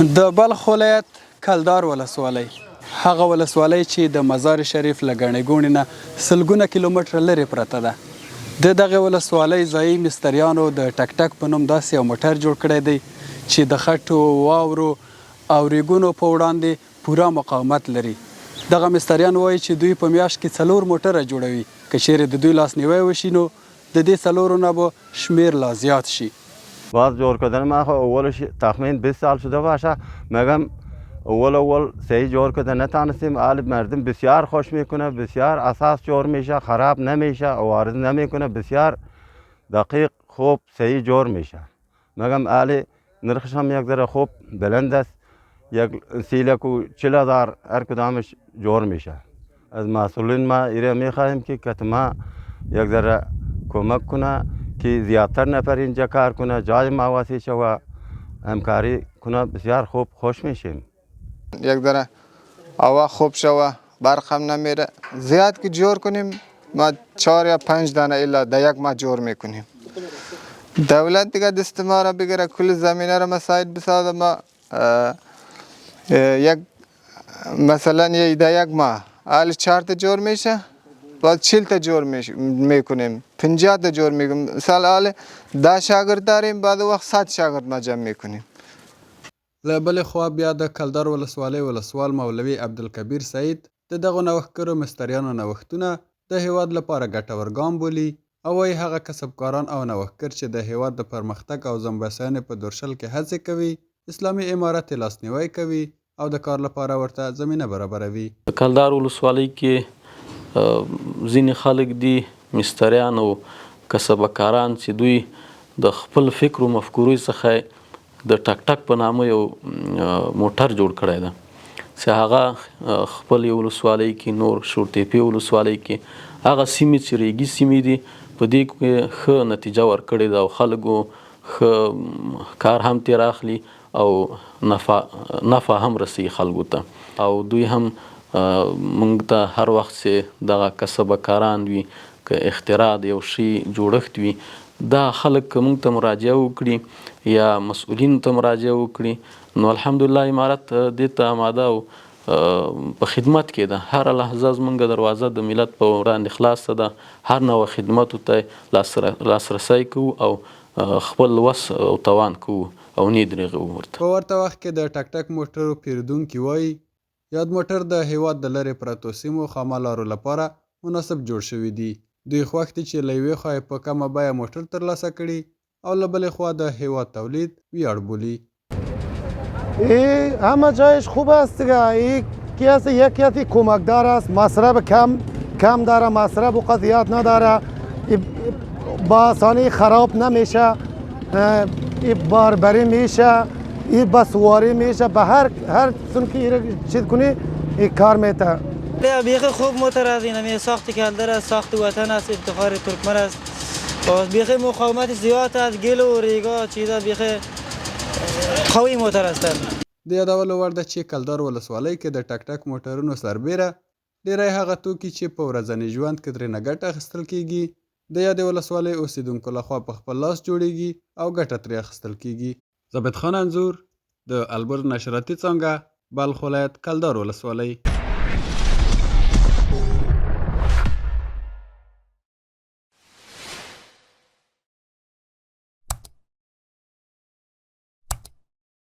د بلخ ولایت کلدار ولسوالۍ هغه ولسوالۍ چې د مزار شریف له ګڼې ګوڼې نه سلګونه کیلومتره لرې پرته ده. د دغې ولسوالۍ ځایي مستریانو د ټک ټک په نوم داسې یو موټر جوړ کړی دی چې د خټو، واورو او ریګونو په وړاندې پوره مقاومت لري. دغه مستریان وایي چې دوی په میاشت کې 4 موټره جوړوي. که چیرې د دوی لاسنیوی وشي نو د دې 4 نه به شمیر لا زیاد شي. باز جور کردن ما اولش تخمین 20 سال شده باشه، مگم اول صحیح جور کردن نتانستیم. حال مردم بسیار خوش میکنه، بسیار اساس جور میشه، خراب نمیشه، عوارض نمیکنه، بسیار دقیق خوب صحیح جور میشه. مگم حال نرخش هم یک ذره خوب بلند است، یک سیلک و 40,000 هر کدامش جور میشه. از مسئولین ما ایره میخواهیم که کتما یک ذره کمک کنه که زیادتر نفر اینجا کار کنه، جای مواسی شوه، همکاری کنه، بسیار خوب خوش میشیم. یک ذره هوا خوب شوه، برق هم نمیره. زیاد که جور کنیم ما 4 یا 5 دانه الا در یک ماه جور میکنیم. دولت دیگه دست ما را بگیره، کل زمینه را مساعد بسازه. ما یک مثلا در یک ماه حال 4 تا جور میشه، بعد 40 تا جور میکنیم، 50 تا جور میکنیم. مثلا حال 10 شاگرد داریم، بعد وقت 100 شاگرد ما جمع میکنیم. له بلې خوا بیا د کلدار ولسوالۍ ولسوال مولوي عبدالکبیر سعید د دغو نوښتګرو مستریانو نوښتونه د هیواد لپاره ګټور ګام بولي او وایي هغه کسبکاران او نوښتګر چې د هیواد د پرمختګ او ځانبسیاینې په درشل کې هڅې کوي، اسلامي امارت یې لاسنیوی کوي او د کار لپاره ورته زمینه برابروي. د کلدار ولسوالۍ کې ځینې خلک دي مستریان او کسبکاران چې دوی د خپل فکر او مفکورې څخه د ټک ټک په نامه یو موټر جوړ کړی ده چې هغه خپل یو ولسوالۍ کې نور شورتیپې ولسوالۍ کې هغه سیمې چې ریګي سیمې دي په دې کې ښه نتیجه ورکړې ده او خلکو ښه کار هم ترې اخلي او نفع هم رسي خلکو ته. او دوی هم موږ ته هر وخت چې دغه کسبکاران وي که اختراع د یو شي جوړښت وي دا خلک که موږ ته مراجعه وکړي یا مسؤلینو ته مراجعه وکړي نو الحمدلله امارت دې ته آماده او په خدمت کې ده. هره لحظه زموږ دروازه د ملت په وړاندې خلاصه ده، هر نوع خدمتو ته لاسرسی کوو او خپل وس او توان کوو او نه درېږو ورته. په ورته وخت کې د ټک ټک موټرو پیرودونکي وایي یاد موټر د هیواد د لرې پرتو سیمو خامه لارو لپاره مناسب جوړ شوي دي. دوی خوښ دي چې له یوې خوا یې په کمه بیه موټر ترلاسه کړي او له بلې خوا د هیواد تولید ویاړ بولي. همه جایش خوب است دیگه. یکی کمکدار است، مصرف کم داره، مصرف اوقات زیاد نداره، با آسانی خراب نمیشه، باربری میشه، بسواری میشه، به هر سون که چیز کنی کار میته. بیخی خوب موتر است، این ساخت کلدر است، ساخت وطن است، افتخار ترکمن است. بیخی مقاومت زیاد است، گل و ریگا چیزا بیخی قوی موتر هستند. د یادولو وړ ده چې کلدار ولسوالۍ کې د ټک ټک موټرونو سربیره ډیری هغه توکي چې په ورځني ژوند کې ترېنه ګټه اخیستل کیږي د یادې ولسوالۍ اوسیدونکو لخوا په خپل لاس جوړیږي او ګټه ترې اخیستل کیږي. ثابت خان انځور، د البرز نشراتي څانګه، بلخ ولایت، کلدار ولسوالۍ.